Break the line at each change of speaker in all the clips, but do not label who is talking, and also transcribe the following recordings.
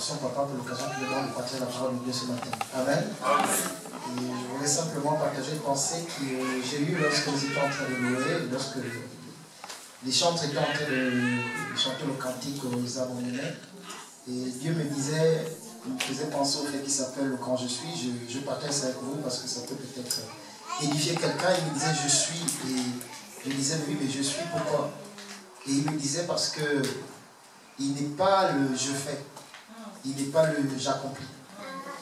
son papa pour l'occasion qu'il me donne de partager la parole de Dieu ce matin. Amen. Et je voulais simplement partager une pensée que j'ai eue lorsque nous étions en train de louer, lorsque les chantres étaient en train de chanter le cantique aux abandonnés. Et Dieu me disait, il me faisait penser au fait qu'il s'appelle le Quand je suis. Je partage ça avec vous parce que ça peut peut-être édifier quelqu'un. Il me disait je suis, et je disais oui, mais je suis pourquoi? Et il me disait parce que il n'est pas le je fais, il n'est pas le j'accomplis,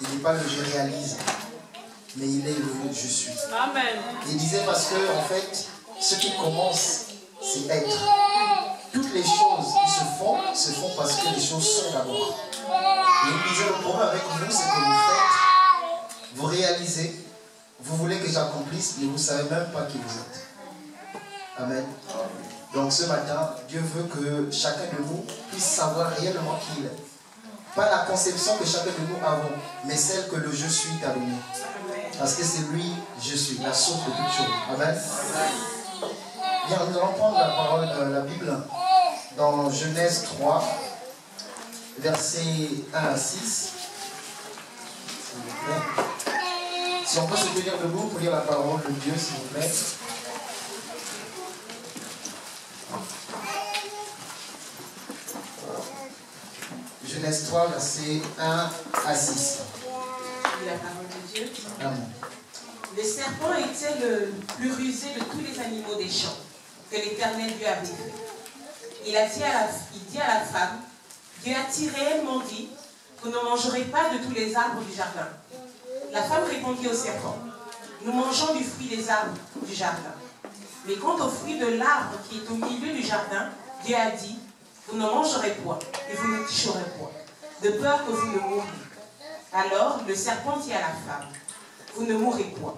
il n'est pas le je réalise, mais il est le je suis. Amen. Il disait parce que en fait, ce qui commence, c'est être. Toutes les choses qui se font parce que les choses sont d'abord. Et il disait le problème avec vous, c'est que vous faites, vous réalisez, vous voulez que j'accomplisse, mais vous ne savez même pas qui vous êtes. Amen. Donc ce matin, Dieu veut que chacun de nous puisse savoir réellement qui il est. Pas la conception que chacun de nous avons, mais celle que le je suis t'a donné. Parce que c'est lui, je suis, la source de toutes choses. Amen. Bien, nous allons prendre la parole de la Bible dans Genèse 3, versets 1 à 6. S'il vous plaît. Si on peut se tenir debout pour lire la parole de Dieu, s'il vous plaît. Genèse 3, versets 1 à 6.
La parole de Dieu.
Amen.
Le serpent était le plus rusé de tous les animaux des champs que l'Éternel Dieu avait fait. Il dit à la femme, Dieu a-t-il réellement dit, vous ne mangerez pas de tous les arbres du jardin? La femme répondit au serpent, nous mangeons du fruit des arbres du jardin. Mais quant au fruit de l'arbre qui est au milieu du jardin, Dieu a dit, vous ne mangerez point et vous ne toucherez point, de peur que vous ne mouriez. Alors le serpent dit à la femme, vous ne mourrez point.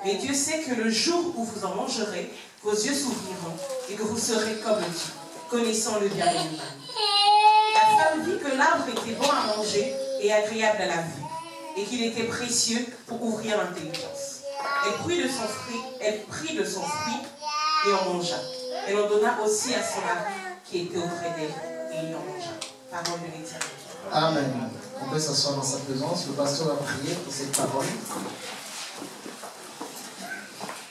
Mais Dieu sait que le jour où vous en mangerez, vos yeux s'ouvriront et que vous serez comme Dieu, connaissant le bien et le mal. La femme vit que l'arbre était bon à manger et agréable à la vue, et qu'il était précieux pour ouvrir l'intelligence. Elle prit de son fruit et en mangea. Elle en donna aussi à son mari qui était auprès d'elle, et il en mangea. Parole de l'Éternel.
Amen. On peut s'asseoir dans sa présence. Le pasteur va prier pour cette parole.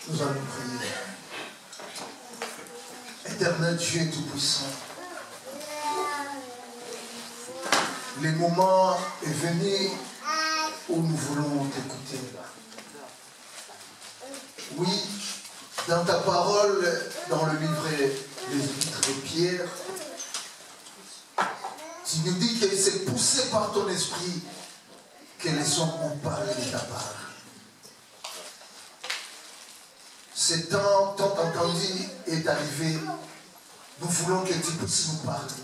Nous allons prier. Éternel Dieu Tout-Puissant, le moment est venu où nous voulons t'écouter. Oui, dans ta parole, dans le livre des Épîtres de Pierre, tu nous dis que c'est poussé par ton esprit que les hommes ont parlé de ta part. Ce temps tant entendu est arrivé. Nous voulons que tu puisses nous parler.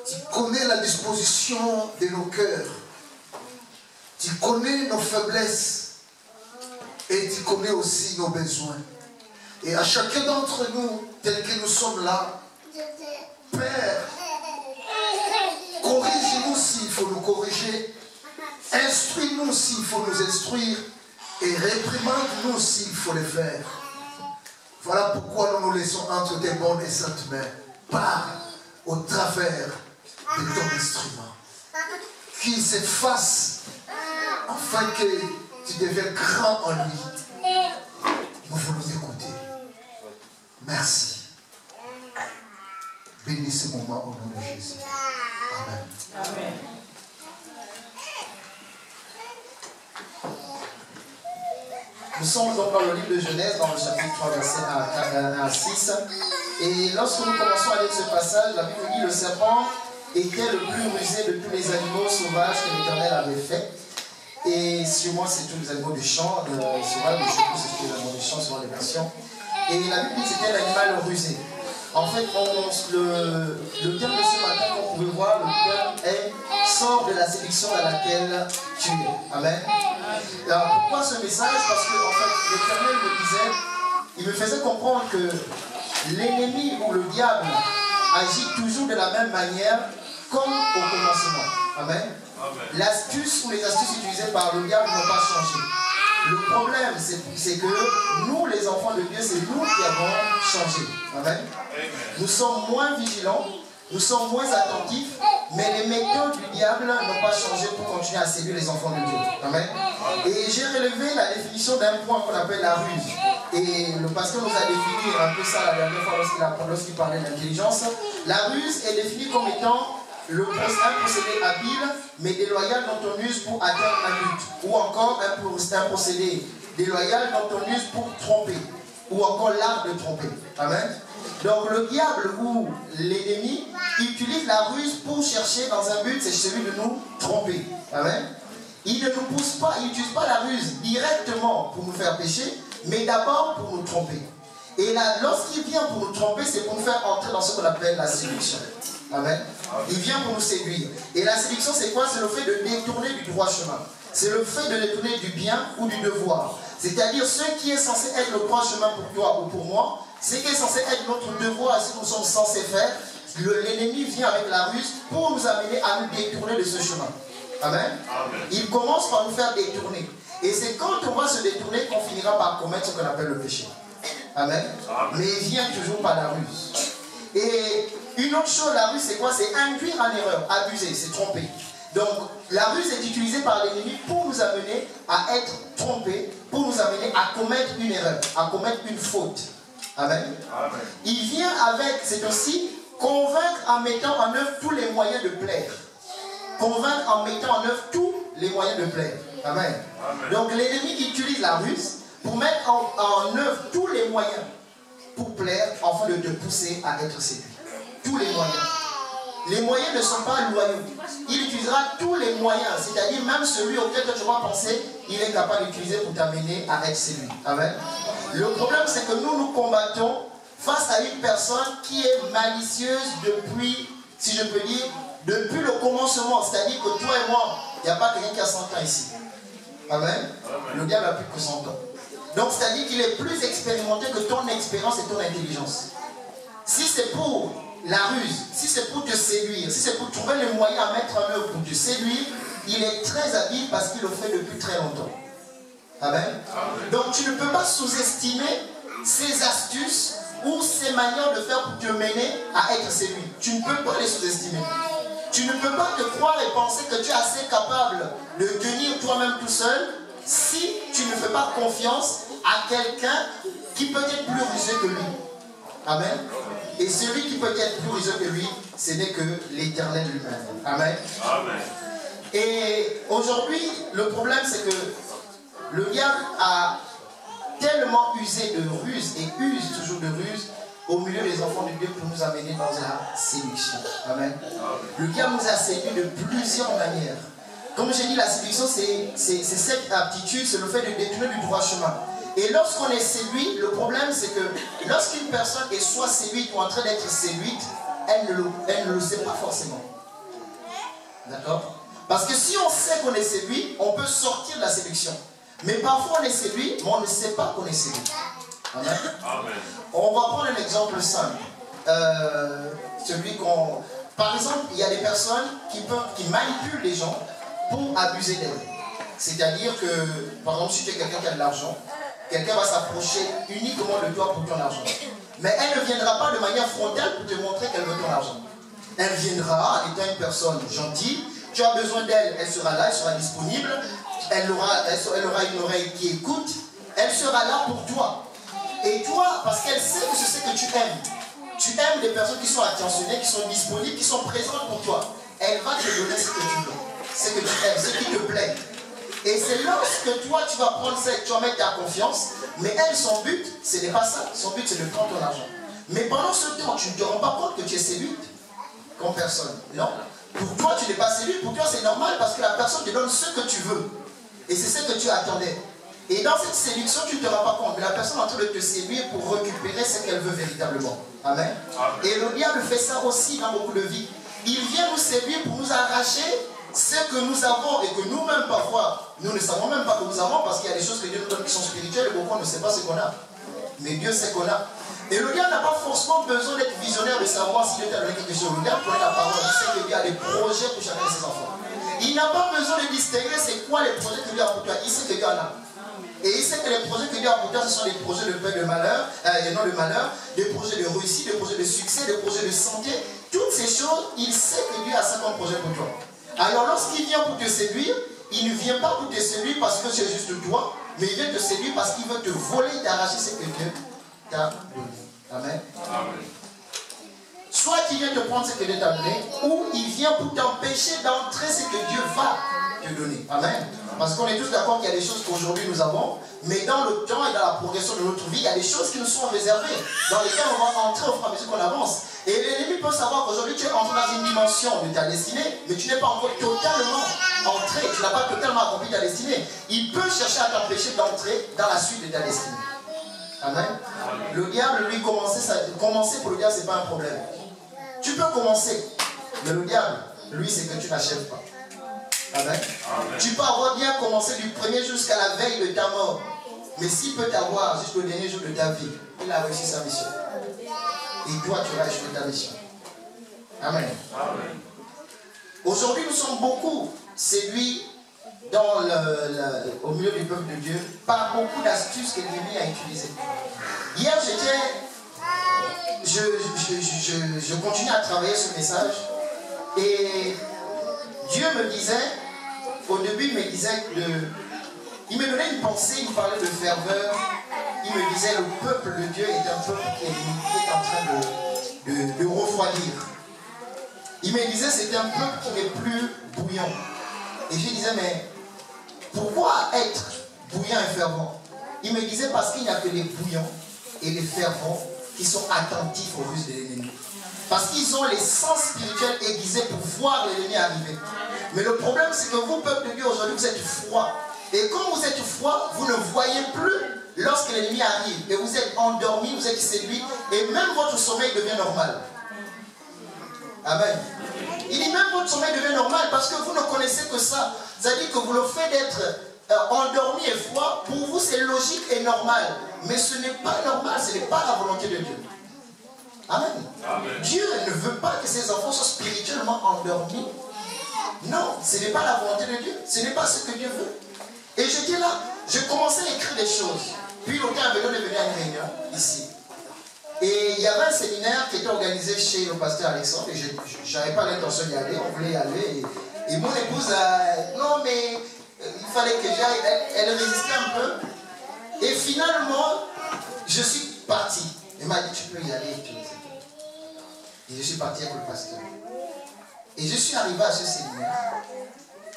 Tu connais la disposition de nos cœurs. Tu connais nos faiblesses. Et tu connais aussi nos besoins. Et à chacun d'entre nous, tel que nous sommes là, Père, corrige-nous s'il faut nous corriger. Instruis-nous s'il faut nous instruire. Et réprimande-nous s'il faut le faire. Voilà pourquoi nous nous laissons entre tes bonnes et saintes mains. Parle au travers de ton instrument. Qu'il s'efface afin que tu deviennes grand en lui. Nous voulons écouter. Merci. Bénis ce moment au nom de Jésus. Amen.
Amen.
Nous sommes donc dans le livre de Genèse, dans le chapitre 3, verset 1 à 6. Et lorsque nous commençons à lire ce passage, la Bible dit le serpent était le plus rusé de tous les animaux sauvages que l'Éternel avait fait. Et sûrement, c'est tous les animaux du champ, sauvages, je sais plus si c'est les animaux du champ, selon les versions. Et la Bible dit que c'était l'animal rusé. En fait, le terme de ce matin, comme vous pouvez voir, le terme est sort de la sélection dans laquelle tu es. Amen. Alors, pourquoi ce message? Parce que, en fait, l'Éternel me disait, il me faisait comprendre que l'ennemi ou le diable agit toujours de la même manière comme au commencement. Amen. L'astuce ou les astuces utilisées par le diable n'ont pas changé. Le problème, c'est que nous, les enfants de Dieu, c'est nous qui avons changé. Amen. Nous sommes moins vigilants, nous sommes moins attentifs, mais les méthodes du diable n'ont pas changé pour continuer à séduire les enfants de Dieu. Amen. Et j'ai relevé la définition d'un point qu'on appelle la ruse. Et le pasteur nous a défini un peu ça la dernière fois lorsqu'il parlait d'intelligence. La ruse est définie comme étant un procédé habile, mais déloyal dont on use pour atteindre un but. Ou encore un procédé déloyal dont on use pour tromper. Ou encore l'art de tromper. Amen. Donc le diable ou l'ennemi utilise la ruse pour chercher dans un but, c'est celui de nous tromper. Amen. Il ne nous pousse pas, il n'utilise pas la ruse directement pour nous faire pécher, mais d'abord pour nous tromper. Et là, lorsqu'il vient pour nous tromper, c'est pour nous faire entrer dans ce qu'on appelle la séduction. Amen. Il vient pour nous séduire. Et la séduction, c'est quoi? C'est le fait de détourner du droit chemin. C'est le fait de détourner du bien ou du devoir. C'est-à-dire ce qui est censé être le droit chemin pour toi ou pour moi, ce qui est censé être notre devoir, ce que nous sommes censés faire, l'ennemi vient avec la ruse pour nous amener à nous détourner de ce chemin. Amen. Amen. Il commence par nous faire détourner. Et c'est quand on va se détourner qu'on finira par commettre ce qu'on appelle le péché. Amen. Amen. Mais il vient toujours par la ruse. Et une autre chose, la ruse, c'est quoi? C'est induire en erreur, abuser, c'est tromper. Donc, la ruse est utilisée par l'ennemi pour nous amener à être trompés, pour nous amener à commettre une erreur, à commettre une faute. Amen. Amen. Il vient avec, c'est aussi convaincre en mettant en œuvre tous les moyens de plaire. Convaincre en mettant en œuvre tous les moyens de plaire. Amen. Amen. Donc l'ennemi utilise la ruse pour mettre en œuvre tous les moyens pour plaire, afin de te pousser à être séduit. Tous les moyens. Les moyens ne sont pas loyaux. Il utilisera tous les moyens, c'est-à-dire même celui auquel tu vas penser, il est capable d'utiliser pour t'amener à être séduit. Amen. Le problème, c'est que nous combattons face à une personne qui est malicieuse depuis, si je peux dire, depuis le commencement. C'est-à-dire que toi et moi, il n'y a pas quelqu'un qui a 100 ans ici. Amen. Amen. Le diable a plus que 100 ans. Donc, c'est-à-dire qu'il est plus expérimenté que ton expérience et ton intelligence. Si c'est pour la ruse, si c'est pour te séduire, si c'est pour trouver les moyens à mettre en œuvre pour te séduire, il est très habile parce qu'il le fait depuis très longtemps. Amen. Amen. Donc tu ne peux pas sous-estimer ses astuces ou ses manières de faire pour te mener à être séduit. Tu ne peux pas les sous-estimer. Tu ne peux pas te croire et penser que tu es assez capable de tenir toi-même tout seul si tu ne fais pas confiance à quelqu'un qui peut être plus rusé que lui. Amen. Et celui qui peut être plus rusé que lui, ce n'est que l'Éternel lui-même. Amen. Amen. Et aujourd'hui, le problème, c'est que le diable a tellement usé de ruse et use toujours de ruse au milieu des enfants de Dieu pour nous amener dans la séduction. Amen. Le diable nous a séduit de plusieurs manières. Comme j'ai dit, la séduction, c'est cette aptitude, c'est le fait de détourner du droit chemin. Et lorsqu'on est séduit, le problème c'est que lorsqu'une personne est soit séduite ou en train d'être séduite, elle ne le sait pas forcément. D'accord? Parce que si on sait qu'on est séduit, on peut sortir de la séduction. Mais parfois on est séduit, mais on ne sait pas qu'on est séduit. Amen. Amen. On va prendre un exemple simple. Par exemple, il y a des personnes qui manipulent les gens pour abuser d'elles. C'est-à-dire que, par exemple, si tu es quelqu'un qui a de l'argent, quelqu'un va s'approcher uniquement de toi pour ton argent. Mais elle ne viendra pas de manière frontale pour te montrer qu'elle veut ton argent. Elle viendra en étant une personne gentille. Tu as besoin d'elle, elle sera là, elle sera disponible. Elle aura une oreille qui écoute. Elle sera là pour toi. Et toi, parce qu'elle sait que c'est ce que tu aimes. Tu aimes des personnes qui sont attentionnées, qui sont disponibles, qui sont présentes pour toi. Elle va te donner ce que tu veux, ce que tu aimes, ce qui te plaît. Et c'est lorsque toi, tu vas prendre ça, tu vas mettre ta confiance. Mais elle, son but, ce n'est pas ça. Son but, c'est de prendre ton argent. Mais pendant ce temps, tu ne te rends pas compte que tu es séduite comme personne. Non. Pour toi, tu n'es pas séduite. Pour toi, c'est normal parce que la personne te donne ce que tu veux. Et c'est ce que tu attendais. Et dans cette séduction, tu ne te rends pas compte. Mais la personne est en train de te séduire pour récupérer ce qu'elle veut véritablement. Amen. Amen. Et le diable fait ça aussi dans beaucoup de vies. Il vient nous séduire pour nous arracher ce que nous avons et que nous-mêmes parfois, nous ne savons même pas que nous avons parce qu'il y a des choses que Dieu nous donne qui sont spirituelles et beaucoup ne sait pas ce qu'on a. Mais Dieu sait qu'on a. Et le diable n'a pas forcément besoin d'être visionnaire de savoir si Dieu t'a donné quelque chose. Le diable connaît la parole, il sait que Dieu a des projets pour chacun de ses enfants. Il n'a pas besoin de distinguer c'est quoi les projets que Dieu a pour toi. Il sait que Dieu en a. Et il sait que les projets que Dieu a pour toi, ce sont des projets de paix, de malheur, et non de malheur, des projets de réussite, des projets de succès, des projets de santé. Toutes ces choses chose, il sait que Dieu a 50 projets pour toi. Alors lorsqu'il vient pour te séduire, il ne vient pas pour te séduire parce que c'est juste toi, mais il vient te séduire parce qu'il veut te voler, t'arracher ce que Dieu t'a donné. Amen. Amen. Soit il vient te prendre ce que Dieu t'a donné, ou il vient pour t'empêcher d'entrer ce que Dieu va te donner. Amen. Parce qu'on est tous d'accord qu'il y a des choses qu'aujourd'hui nous avons, mais dans le temps et dans la progression de notre vie, il y a des choses qui nous sont réservées, dans lesquelles on va entrer au fur et à mesure qu'on avance. Et l'ennemi peut savoir qu'aujourd'hui tu es entré dans une dimension de ta destinée, mais tu n'es pas encore totalement entré, tu n'as pas totalement accompli ta destinée. Il peut chercher à t'empêcher d'entrer dans la suite de ta destinée. Amen. Le diable, lui, commencer pour le diable, ce n'est pas un problème. Tu peux commencer, mais le diable, lui, c'est que tu n'achèves pas. Amen. Amen. Tu peux avoir bien commencé du premier jusqu'à la veille de ta mort. Mais s'il peut t'avoir jusqu'au dernier jour de ta vie, il a réussi sa mission. Et toi, tu vas échouer ta mission. Amen. Amen. Aujourd'hui, nous sommes beaucoup séduits au milieu du peuple de Dieu par beaucoup d'astuces que l'ennemi a utilisées. Hier, je continuais à travailler ce message et Dieu me disait, au début il me disait il me donnait une pensée, il me parlait de ferveur, il me disait le peuple de Dieu est un peuple qui est en train de refroidir. Il me disait c'est un peuple qui n'est plus bouillant. Et je disais mais pourquoi être bouillant et fervent? Il me disait parce qu'il n'y a que les bouillants et les fervents qui sont attentifs aux ruses de l'ennemi. Parce qu'ils ont les sens spirituels aiguisés pour voir l'ennemi arriver. Mais le problème, c'est que vous, peuple de Dieu, aujourd'hui, vous êtes froid. Et quand vous êtes froid, vous ne voyez plus lorsque l'ennemi arrive. Et vous êtes endormi, vous êtes séduit. Et même votre sommeil devient normal. Amen. Il dit même votre sommeil devient normal parce que vous ne connaissez que ça. C'est-à-dire que vous le fait d'être endormi et froid, pour vous, c'est logique et normal. Mais ce n'est pas normal, ce n'est pas la volonté de Dieu. Amen. Amen. Dieu ne veut pas que ses enfants soient spirituellement endormis. Non, ce n'est pas la volonté de Dieu. Ce n'est pas ce que Dieu veut. Et j'étais là, je commençais à écrire des choses. Puis le temps est venu à une réunion, ici. Et il y avait un séminaire qui était organisé chez le pasteur Alexandre. Et je n'avais pas l'intention d'y aller, on voulait y aller. Et mon épouse a... Non, mais il fallait que j'aille. Elle résistait un peu. Et finalement, je suis parti. Elle m'a dit, tu peux y aller. Et je suis parti avec le pasteur. Et je suis arrivé à ce séminaire.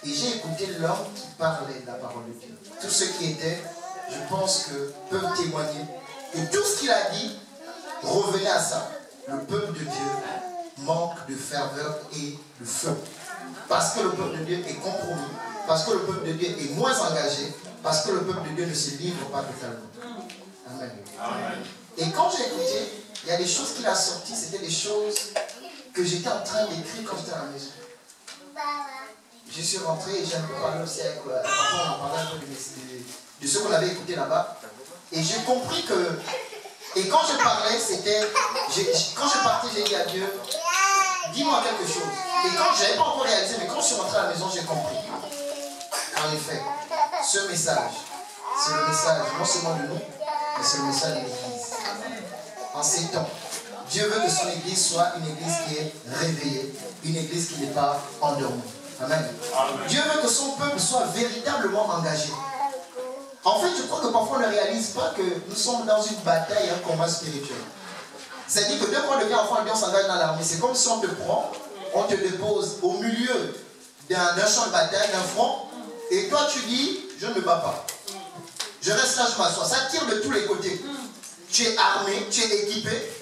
Et j'ai écouté l'homme qui parlait de la parole de Dieu. Tous ceux qui étaient, je pense que peuvent témoigner. Et tout ce qu'il a dit revenait à ça. Le peuple de Dieu manque de ferveur et de feu. Parce que le peuple de Dieu est compromis. Parce que le peuple de Dieu est moins engagé. Parce que le peuple de Dieu ne se livre pas totalement. Amen. Amen. Et quand j'ai écouté, il y a des choses qu'il a sorties, c'était des choses que j'étais en train d'écrire quand j'étais à la maison. Je suis rentré et j'ai un peu parlé aussi avec papa, on parlait un peu de ce qu'on avait écouté là-bas. Et j'ai compris que, et quand je parlais, c'était, quand je partais, j'ai dit à Dieu, dis-moi quelque chose. Et quand je n'avais pas encore réalisé, mais quand je suis rentré à la maison, j'ai compris. En effet, ce message, c'est le message non seulement de nous, mais c'est le message de l'Église. En ces temps, Dieu veut que son Église soit une Église qui est réveillée, une Église qui n'est pas endormie. Amen. Amen. Dieu veut que son peuple soit véritablement engagé. En fait, je crois que parfois on ne réalise pas que nous sommes dans une bataille, un combat spirituel. C'est-à-dire que dès qu'on devient enfant, on s'engage dans l'armée. C'est comme si on te prend, on te dépose au milieu d'un champ de bataille, d'un front, et toi tu dis, je ne me bats pas. Je reste là, je m'assois. Ça tire de tous les côtés. Tu es armé, tu es équipé.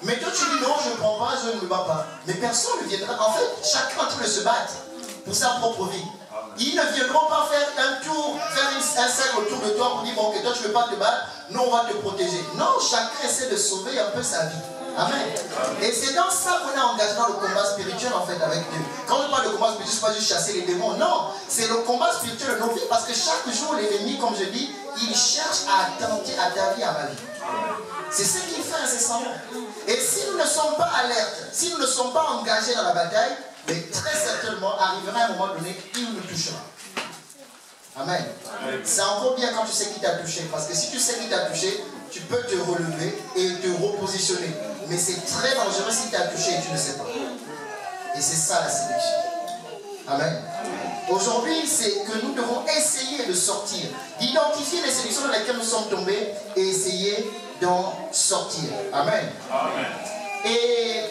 Mais toi tu dis non, je ne prends pas, je ne me bats pas. Mais personne ne viendra. En fait, chacun est en train de se battre pour sa propre vie. Ils ne viendront pas faire un tour, faire un cercle autour de toi pour dire bon, que toi tu ne veux pas te battre, nous on va te protéger. Non, chacun essaie de sauver un peu sa vie. Amen. Et c'est dans ça qu'on est engagé dans le combat spirituel en fait avec Dieu. Quand on parle de combat spirituel, ce n'est pas juste chasser les démons. Non, c'est le combat spirituel de nos vies parce que chaque jour l'ennemi, comme je dis, il cherche à attenter à ta vie, à ma vie. C'est ce qu'il fait incessamment. Et si nous ne sommes pas alertes, si nous ne sommes pas engagés dans la bataille, mais très certainement arrivera un moment donné qu'il nous touchera. Amen. C'est encore bien quand tu sais qui t'a touché. Parce que si tu sais qui t'a touché, tu peux te relever et te repositionner. Mais c'est très dangereux si tu as touché et tu ne sais pas. Et c'est ça la séduction. Amen. Aujourd'hui, c'est que nous devons essayer de sortir, d'identifier les séductions dans lesquelles nous sommes tombés et essayer d'en sortir. Amen.
Amen.
Et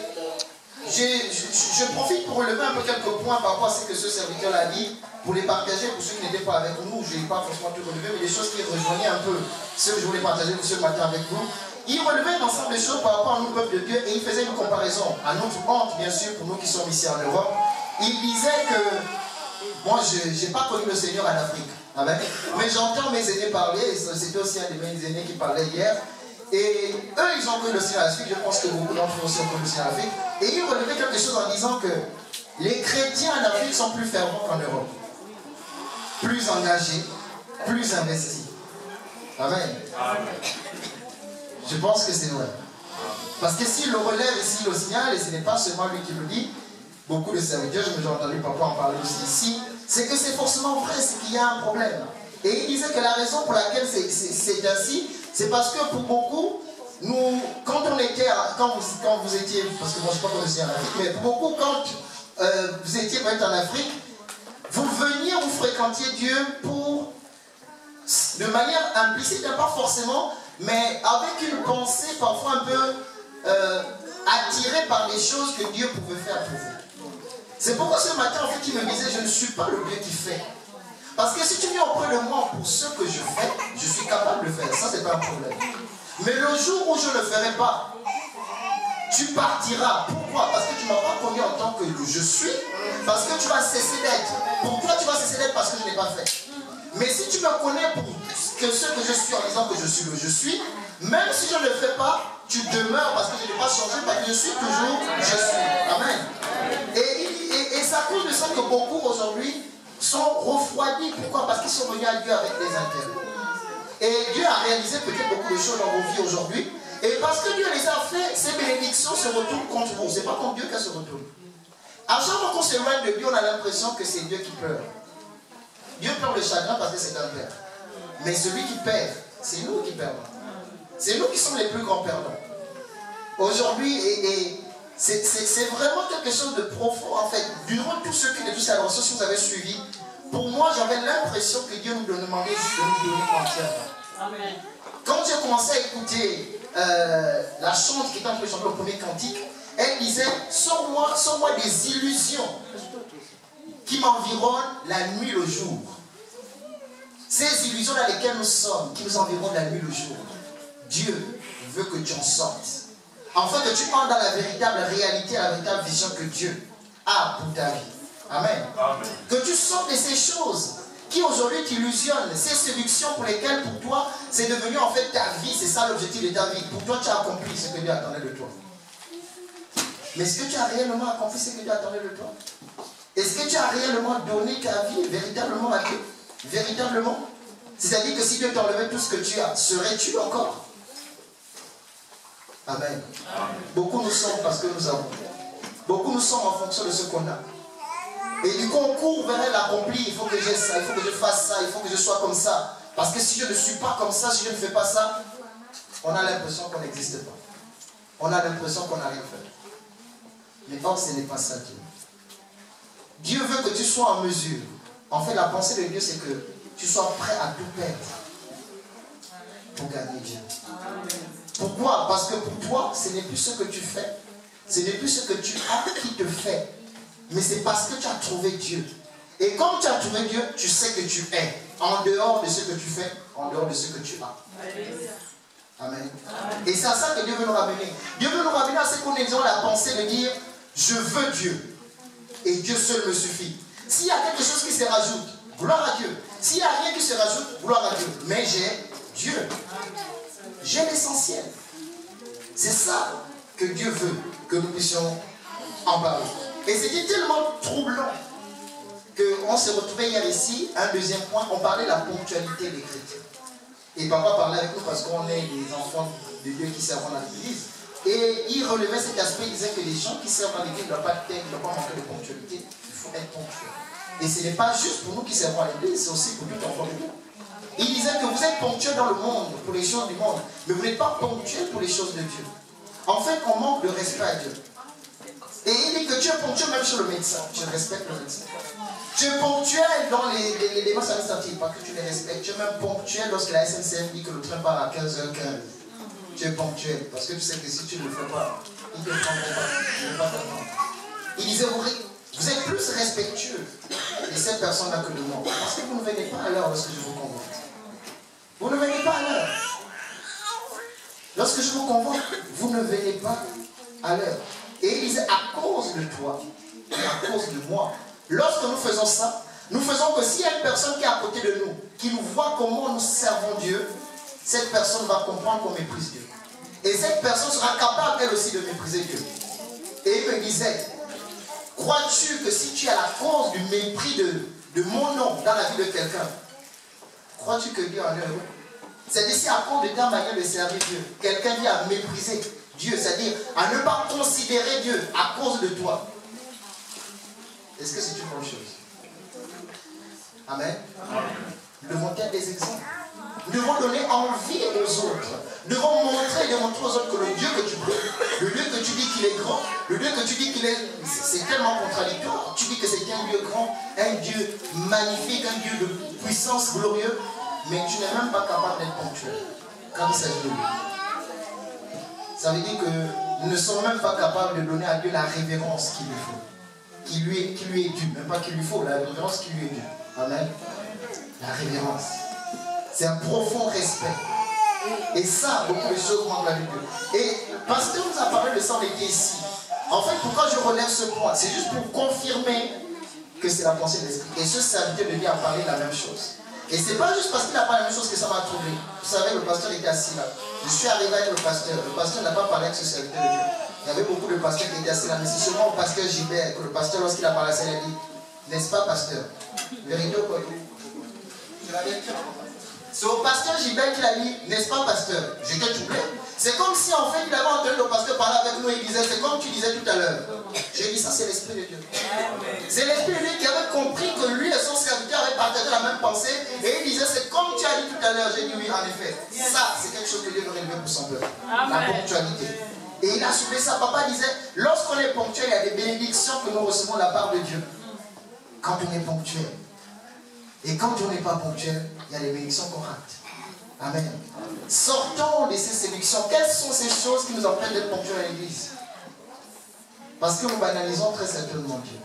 je profite pour relever un peu quelques points par rapport à ce que ce serviteur a dit, pour les partager pour ceux qui n'étaient pas avec nous. Je n'ai pas forcément tout relevé, mais des choses qui rejoignaient un peu ce que je voulais partager ce matin avec vous. Il relevait un ensemble de choses par rapport à nous, peuple de Dieu, et il faisait une comparaison, à notre honte, bien sûr, pour nous qui sommes ici en Europe. Il disait que, moi, je n'ai pas connu le Seigneur en Afrique, amen. Mais j'entends mes aînés parler, c'était aussi un de mes aînés qui parlait hier, et eux, ils ont connu le Seigneur en Afrique, je pense que beaucoup d'entre eux aussi ont connu le Seigneur en Afrique, et il relevait quelque chose en disant que les chrétiens en Afrique sont plus fervents qu'en Europe, plus engagés, plus investis. Amen.
Amen.
Je pense que c'est vrai. Parce que s'il le relève ici, le signal, et ce n'est pas seulement lui qui le dit, beaucoup de serviteurs, je me suis entendu papa en parler aussi ici, c'est que c'est forcément vrai, c'est qu'il y a un problème. Et il disait que la raison pour laquelle c'est ainsi, c'est parce que pour beaucoup, nous, quand vous étiez, parce que moi je ne sais pas comment c'est en Afrique, mais pour beaucoup, quand vous étiez peut-être en Afrique, vous veniez, vous fréquentiez Dieu pour, de manière implicite, pas forcément, mais avec une pensée parfois un peu attirée par les choses que Dieu pouvait faire pour vous. C'est pourquoi ce matin, en fait, il me disait, je ne suis pas le Dieu qui fait. Parce que si tu viens auprès de moi pour ce que je fais, je suis capable de le faire. Ça, c'est pas un problème. Mais le jour où je ne le ferai pas, tu partiras. Pourquoi? Parce que tu ne m'as pas connu en tant que je suis. Parce que tu vas cesser d'être. Pourquoi tu vas cesser d'être? Parce que je n'ai pas fait. Mais si tu me connais pour ce que je suis en disant que je suis le je suis, même si je ne le fais pas, tu demeures parce que je n'ai pas changé, parce que je suis toujours je suis. Amen. Et c'est à cause de ça que beaucoup aujourd'hui sont refroidis. Pourquoi? Parce qu'ils sont venus à Dieu avec des intérêts. Et Dieu a réalisé peut-être beaucoup de choses dans vos vies aujourd'hui. Et parce que Dieu les a fait, ces bénédictions se retournent contre vous. Ce n'est pas contre Dieu qu'elles se retournent. À chaque fois qu'on s'éloigne de Dieu, on a l'impression que c'est Dieu qui pleure. Dieu pleure le chagrin parce que c'est un père. Mais celui qui perd, c'est nous qui perdons. C'est nous qui sommes les plus grands perdants. Aujourd'hui, et c'est vraiment quelque chose de profond en fait. Durant tout ce qui est de toute cette adoration, si vous avez suivi, pour moi j'avais l'impression que Dieu nous demandait juste de nous donner entièrement. Amen. Quand j'ai commencé à écouter la chante qui était en train de chanter le premier cantique, elle disait, sors-moi des illusions qui m'environnent la nuit le jour. Ces illusions dans lesquelles nous sommes, qui nous environnent la nuit le jour, Dieu veut que tu en sortes. Afin que tu entres dans la véritable réalité, la véritable vision que Dieu a pour ta vie. Amen. Amen. Que tu sortes de ces choses qui aujourd'hui t'illusionnent, ces séductions pour lesquelles pour toi c'est devenu en fait ta vie, c'est ça l'objectif de ta vie. Pour toi tu as accompli ce que Dieu attendait de toi. Mais est-ce que tu as réellement accompli ce que Dieu attendait de toi? Est-ce que tu as réellement donné ta vie véritablement à Dieu? Véritablement? C'est-à-dire que si Dieu t'enlevait tout ce que tu as, serais-tu encore? Amen. Amen. Beaucoup nous sommes parce que nous avons. Beaucoup nous sommes en fonction de ce qu'on a. Et du coup, on court vers l'accompli. Il faut que j'ai ça, il faut que je fasse ça, il faut que je sois comme ça. Parce que si je ne suis pas comme ça, si je ne fais pas ça, on a l'impression qu'on n'existe pas. On a l'impression qu'on n'a rien fait. Mais or, ce n'est pas ça, Dieu. Dieu veut que tu sois en mesure. En fait, la pensée de Dieu, c'est que tu sois prêt à tout perdre pour gagner Dieu. Pourquoi? Parce que pour toi, ce n'est plus ce que tu fais. Ce n'est plus ce que tu as qui te fait. Mais c'est parce que tu as trouvé Dieu. Et comme tu as trouvé Dieu, tu sais que tu es. En dehors de ce que tu fais, en dehors de ce que tu as. Amen. Et c'est à ça que Dieu veut nous ramener. Dieu veut nous ramener à ce qu'on ait la pensée de dire, je veux Dieu. Et Dieu seul me suffit. S'il y a quelque chose qui se rajoute, gloire à Dieu. S'il n'y a rien qui se rajoute, gloire à Dieu. Mais j'ai Dieu. J'ai l'essentiel. C'est ça que Dieu veut que nous puissions en parler. Et c'était tellement troublant qu'on s'est retrouvé hier ici, un deuxième point, on parlait de la ponctualité des chrétiens. Et papa parlait avec nous parce qu'on est des enfants de Dieu qui servent dans l'église. Et il relevait cet aspect, il disait que les gens qui servent dans l'église ne doivent pas être, ne doivent pas manquer de ponctualité. Il faut être ponctuel. Et ce n'est pas juste pour nous qui servons à l'église, c'est aussi pour tout enfant de Dieu. Il disait que vous êtes ponctuel dans le monde, pour les choses du monde, mais vous n'êtes pas ponctuel pour les choses de Dieu. En fait, on manque de respect à Dieu. Et il dit que tu es ponctuel même sur le médecin. Tu respectes le médecin. Tu es ponctuel dans les démarches administratives, pas que tu les respectes. Tu es même ponctuel lorsque la SNCF dit que le train part à 15h15. Tu es ponctuel parce que tu sais que si tu ne le fais pas, ils ne te prendront pas. Tu ne peux pas t'attendre. Il disait, vous êtes plus respectueux de cette personne-là que de moi. Parce que vous ne venez pas à l'heure lorsque je vous convoque. Vous ne venez pas à l'heure. Lorsque je vous convoque, vous ne venez pas à l'heure. Et il disait, à cause de toi, et à cause de moi, lorsque nous faisons ça, nous faisons que s'il y a une personne qui est à côté de nous, qui nous voit comment nous servons Dieu, cette personne va comprendre qu'on méprise Dieu. Et cette personne sera capable, elle aussi, de mépriser Dieu. Et il me disait, crois-tu que si tu es à la cause du mépris de mon nom dans la vie de quelqu'un, crois-tu que Dieu en est heureux? C'est-à-dire, si à cause de ta manière de servir Dieu, quelqu'un vient à mépriser Dieu, c'est-à-dire à ne pas considérer Dieu à cause de toi, est-ce que c'est une bonne chose? Amen. Nous devons être des exemples. Nous devons donner envie aux autres. Nous devons montrer et démontrer aux autres que le Dieu que tu pries, le Dieu que tu dis qu'il est grand, le Dieu que tu dis qu'il est... C'est tellement contradictoire. Tu dis que c'est un Dieu grand, un Dieu magnifique, un Dieu de puissance glorieux, mais tu n'es même pas capable d'être ponctuel quand il s'agit de lui. Ça veut dire que nous ne sommes même pas capables de donner à Dieu la révérence qu'il lui faut. Qui lui est due, même pas qu'il lui faut, la révérence qui lui est due. Amen. La révérence. C'est un profond respect. Et ça, beaucoup de choses manquent la vie de Dieu. Et parce que nous a parlé de ça, on était ici. En fait, pourquoi je relève ce point? C'est juste pour confirmer que c'est la pensée de l'esprit. Et ce serviteur de Dieu a parlé de la même chose. Et c'est pas juste parce qu'il n'a pas la même chose que ça m'a troublé. Vous savez, le pasteur était assis là. Je suis arrivé avec le pasteur. Le pasteur n'a pas parlé avec ce serviteur de Dieu. Il y avait beaucoup de pasteurs qui étaient assis là, mais c'est seulement au pasteur Gilbert que le pasteur, lorsqu'il a parlé à ça, il a dit, n'est-ce pas, pasteur? Vérité ou quoi? C'est au pasteur Gilbert qu'il a dit, n'est-ce pas, pasteur? J'étais troublé. C'est comme si en fait il avait entendu le pasteur parler avec nous et il disait, c'est comme tu disais tout à l'heure. J'ai dit, ça c'est l'Esprit de Dieu. C'est l'Esprit de Dieu qui avait compris que lui et son serviteur avaient partagé la même pensée et il disait, c'est comme tu as dit tout à l'heure. J'ai dit, oui, en effet. Ça, c'est quelque chose que Dieu veut relever pour son peuple. La ponctualité. Et il a soulevé ça. Papa disait, lorsqu'on est ponctuel, il y a des bénédictions que nous recevons de la part de Dieu. Quand on est ponctuel. Et quand on n'est pas ponctuel, il y a des bénédictions qu'on rate. Amen. Sortons de ces séductions. Quelles sont ces choses qui nous empêchent d'être ponctuels à l'église? Parce que nous banalisons très certainement Dieu.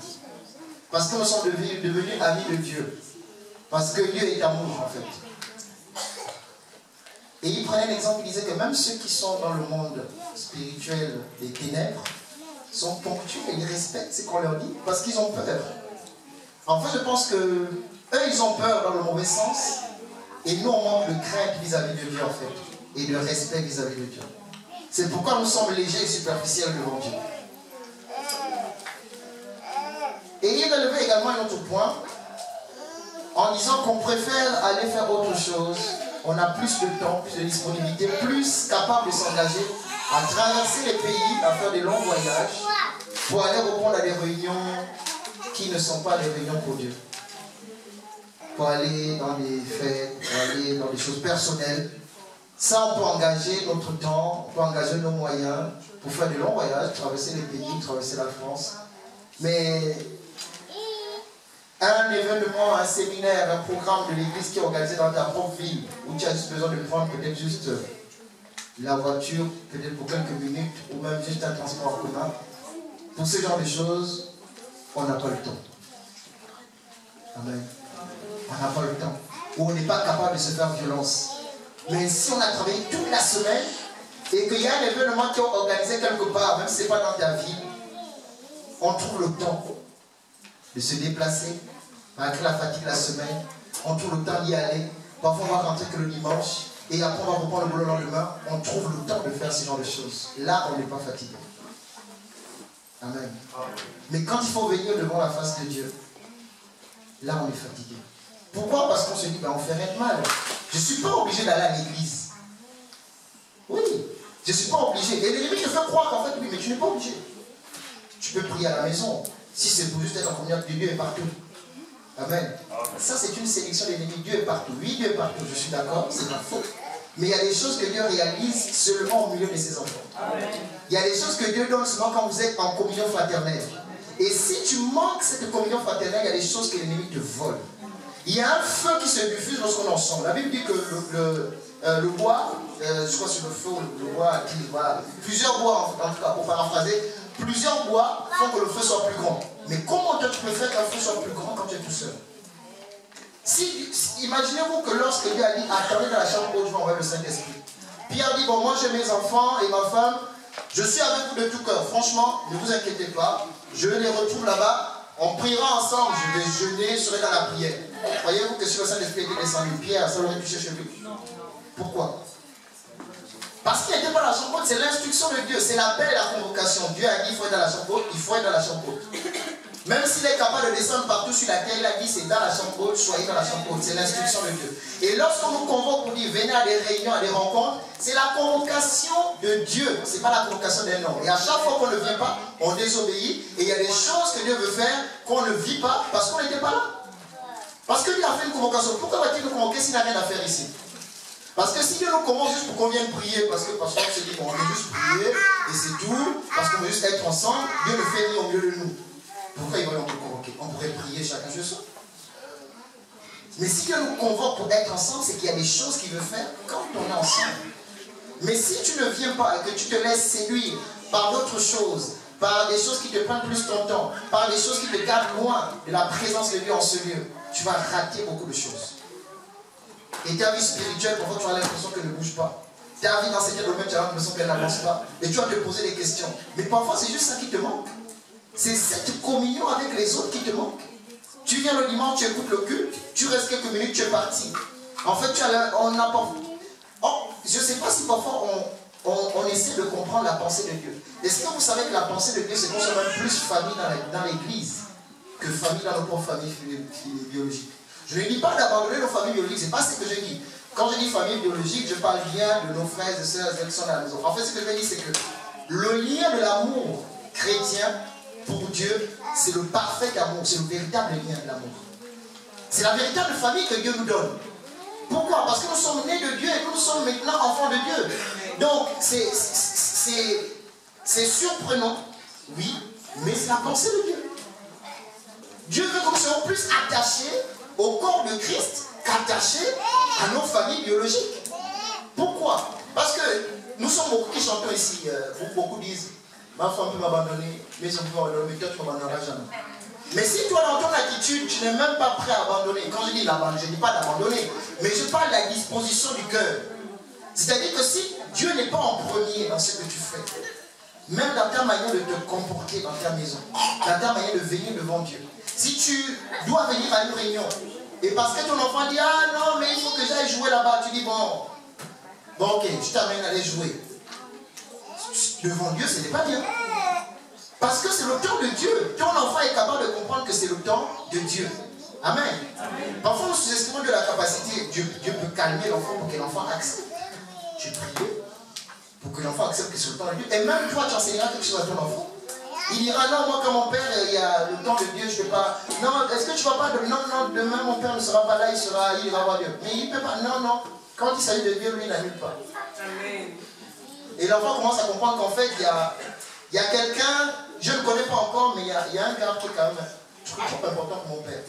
Parce que nous sommes devenus amis de Dieu. Parce que Dieu est amour en fait. Et il prenait l'exemple, il disait que même ceux qui sont dans le monde spirituel des ténèbres sont ponctuels et ils respectent ce qu'on leur dit parce qu'ils ont peur. En fait, je pense que eux, ils ont peur dans le mauvais sens et nous, on manque de crainte vis-à-vis de Dieu en fait et de respect vis-à-vis de Dieu. C'est pourquoi nous sommes légers et superficiels devant Dieu. Et il relevait également un autre point en disant qu'on préfère aller faire autre chose. On a plus de temps, plus de disponibilité, plus capable de s'engager à traverser les pays, à faire des longs voyages pour aller répondre à des réunions qui ne sont pas des réunions pour Dieu. Pour aller dans des fêtes, pour aller dans des choses personnelles. Ça, on peut engager notre temps, on peut engager nos moyens pour faire des longs voyages, traverser les pays, traverser la France. Mais un événement, un séminaire, un programme de l'église qui est organisé dans ta propre ville, où tu as juste besoin de prendre peut-être juste la voiture, peut-être pour quelques minutes, ou même juste un transport en commun. Pour ce genre de choses, on n'a pas le temps. Amen. On n'a pas le temps. Ou on n'est pas capable de se faire violence. Mais si on a travaillé toute la semaine, et qu'il y a un événement qui est organisé quelque part, même si ce n'est pas dans ta ville, on trouve le temps de se déplacer, malgré la fatigue de la semaine, on trouve le temps d'y aller. Parfois on va rentrer que le dimanche, et après on va reprendre le boulot le lendemain, on trouve le temps de faire ce genre de choses. Là, on n'est pas fatigué. Amen. Mais quand il faut venir devant la face de Dieu, là on est fatigué. Pourquoi? Parce qu'on se dit, ben, on fait rien de mal. Je ne suis pas obligé d'aller à l'église. Oui, je ne suis pas obligé. Et l'ennemi te fait croire qu'en fait, oui, mais tu n'es pas obligé. Tu peux prier à la maison. Si c'est pour juste être en communion avec Dieu, est partout. Amen. Ça, c'est une sélection de l'ennemi. Dieu est partout. Oui, Dieu est partout. Je suis d'accord, c'est ma faute. Mais il y a des choses que Dieu réalise seulement au milieu de ses enfants. Il y a des choses que Dieu donne seulement quand vous êtes en communion fraternelle. Et si tu manques cette communion fraternelle, il y a des choses que l'ennemi te vole. Il y a un feu qui se diffuse lorsqu'on est ensemble. La Bible dit que le bois, je crois sur le feu, le bois, voilà, plusieurs bois, en tout cas pour paraphraser, plusieurs bois font que le feu soit plus grand. Mais comment toi tu peux faire qu'un feu soit plus grand quand tu es tout seul? Imaginez-vous que lorsque Dieu a dit, attendez dans la chambre où je vais envoyer le Saint-Esprit. Pierre dit, bon, moi j'ai mes enfants et ma femme, je suis avec vous de tout cœur. Franchement, ne vous inquiétez pas, je les retrouve là-bas, on priera ensemble, je vais jeûner, je serai dans la prière. Croyez-vous que si le Saint-Esprit était descendu, Pierre, ça l'aurait touché chez lui? Pourquoi? Parce qu'il n'était pas dans la chambre haute, c'est l'instruction de Dieu, c'est l'appel et la convocation. Dieu a dit, il faut être dans la chambre haute, il faut être dans la chambre haute. Même s'il est capable de descendre partout sur la terre, il a dit, c'est dans la chambre haute, soyez dans la chambre haute, c'est l'instruction de Dieu. Et lorsqu'on nous convoque pour dire, venez à des réunions, à des rencontres, c'est la convocation de Dieu, ce n'est pas la convocation d'un homme. Et à chaque fois qu'on ne vient pas, on désobéit, et il y a des choses que Dieu veut faire qu'on ne vit pas parce qu'on n'était pas là. Parce que lui a fait une convocation. Pourquoi va-t-il nous convoquer s'il n'a rien à faire ici? Parce que si Dieu nous convoque juste pour qu'on vienne prier, parce que parfois on se dit, bon, on veut juste prier, et c'est tout, parce qu'on veut juste être ensemble, Dieu ne fait rien au milieu de nous. Pourquoi il va nous convoquer? On pourrait prier chacun chez soi. Mais si Dieu nous convoque pour être ensemble, c'est qu'il y a des choses qu'il veut faire quand on est ensemble. Mais si tu ne viens pas et que tu te laisses séduire par d'autres choses, par des choses qui te prennent plus ton temps, par des choses qui te gardent loin de la présence de Dieu en ce lieu, tu vas rater beaucoup de choses. Et ta vie spirituelle, parfois tu as l'impression qu'elle ne bouge pas. Ta vie dans certains domaines, tu as l'impression qu'elle n'avance pas. Et tu vas te poser des questions. Mais parfois, c'est juste ça qui te manque. C'est cette communion avec les autres qui te manque. Tu viens le dimanche, tu écoutes le culte, tu restes quelques minutes, tu es parti. En fait, on apporte. Oh, je ne sais pas si parfois on essaie de comprendre la pensée de Dieu. Est-ce que vous savez que la pensée de Dieu, c'est qu'on soit même plus famille dans l'église que famille dans nos propres familles biologiques? Je ne dis pas d'abandonner nos familles biologiques, ce n'est pas ce que je dis. Quand je dis famille biologique, je parle bien de nos frères et sœurs qui sont à la maison. En fait, ce que je veux dire, c'est que le lien de l'amour chrétien pour Dieu, c'est le parfait amour, c'est le véritable lien de l'amour. C'est la véritable famille que Dieu nous donne. Pourquoi? Parce que nous sommes nés de Dieu et nous sommes maintenant enfants de Dieu. Donc, c'est surprenant, oui, mais c'est la pensée de Dieu. Dieu veut que nous soyons plus attachés au corps de Christ qu'attachés à nos familles biologiques. Pourquoi? Parce que nous sommes beaucoup qui chantons ici. Beaucoup disent, ma femme peut m'abandonner, mes enfants peuvent m'abandonner, mais toi tu ne m'abandonneras jamais. Mais si toi dans ton attitude, tu n'es même pas prêt à abandonner, quand je dis l'abandonner, je ne dis pas d'abandonner, mais je parle de la disposition du cœur. C'est-à-dire que si Dieu n'est pas en premier dans ce que tu fais, même dans ta manière de te comporter dans ta maison, dans ta manière de venir devant Dieu, si tu dois venir à une réunion, et parce que ton enfant dit, ah non, mais il faut que j'aille jouer là-bas, tu dis, bon, ok, je t'amène à aller jouer. Devant Dieu, ce n'est pas bien. Parce que c'est le temps de Dieu. Ton enfant est capable de comprendre que c'est le temps de Dieu. Amen. Amen. Parfois, nous sous-estimons de la capacité. Dieu peut calmer l'enfant pour que l'enfant accepte. Tu pries pour que l'enfant accepte que c'est le temps de Dieu. Et même toi, tu enseigneras quelque chose à ton enfant. Il dira, non, moi, comme mon père, il y a le temps de Dieu, je ne peux pas. Non, est-ce que tu ne vas pas. Non, demain, mon père ne sera pas là, il ira voir Dieu. Mais il ne peut pas. Non. Quand il s'agit de Dieu, lui, il n'annule pas. Amen. Et l'enfant commence à comprendre qu'en fait, il y a quelqu'un, je ne le connais pas encore, mais il y a un gars qui est quand même trop important que mon père.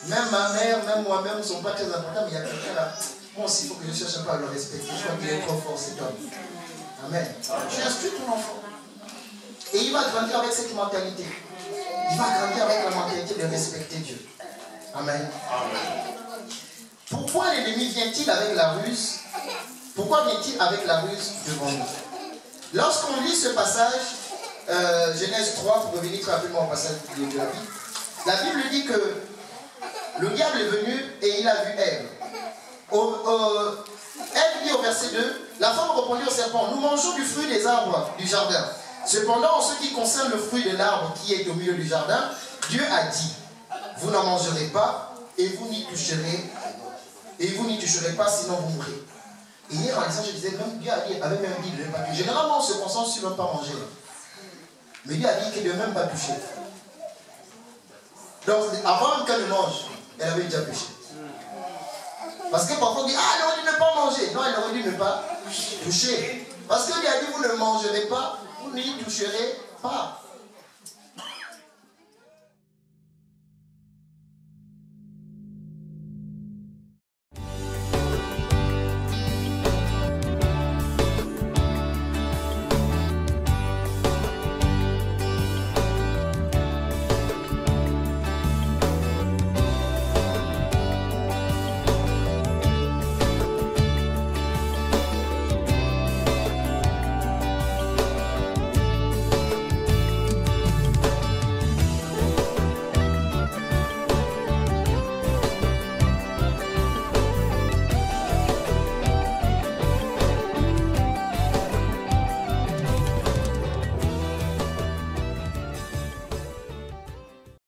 Même ma mère, même moi-même ne sont pas très importants, mais il y a quelqu'un là. Moi aussi, il faut que je cherche un peu à le respecter. Je crois qu'il est trop fort, cet homme. Amen. Tu instruis ton enfant. Et il va grandir avec cette mentalité. Il va grandir avec la mentalité de respecter Dieu. Amen. Pourquoi l'ennemi vient-il avec la ruse? Pourquoi vient-il avec la ruse devant nous? Lorsqu'on lit ce passage, Genèse 3, pour revenir très rapidement au passage de la Bible dit que le diable est venu et il a vu Ève. Ève dit au verset 2, la femme répondit au serpent, nous mangeons du fruit des arbres du jardin. Cependant, en ce qui concerne le fruit de l'arbre qui est au milieu du jardin, Dieu a dit, vous n'en mangerez pas et vous n'y toucherez pas, sinon vous mourrez. Et hier, en disant, je disais, même Dieu avait même dit de ne pas toucher. Généralement, on se concentre sur ne pas manger. Mais Dieu a dit qu'il ne devait même pas toucher. Donc, avant même qu'elle ne mange, elle avait déjà péché. Parce que parfois on dit, ah, elle aurait dû ne pas manger. Non, elle aurait dû ne pas toucher. Parce que Dieu a dit, vous ne mangerez pas, vous n'y toucherez pas.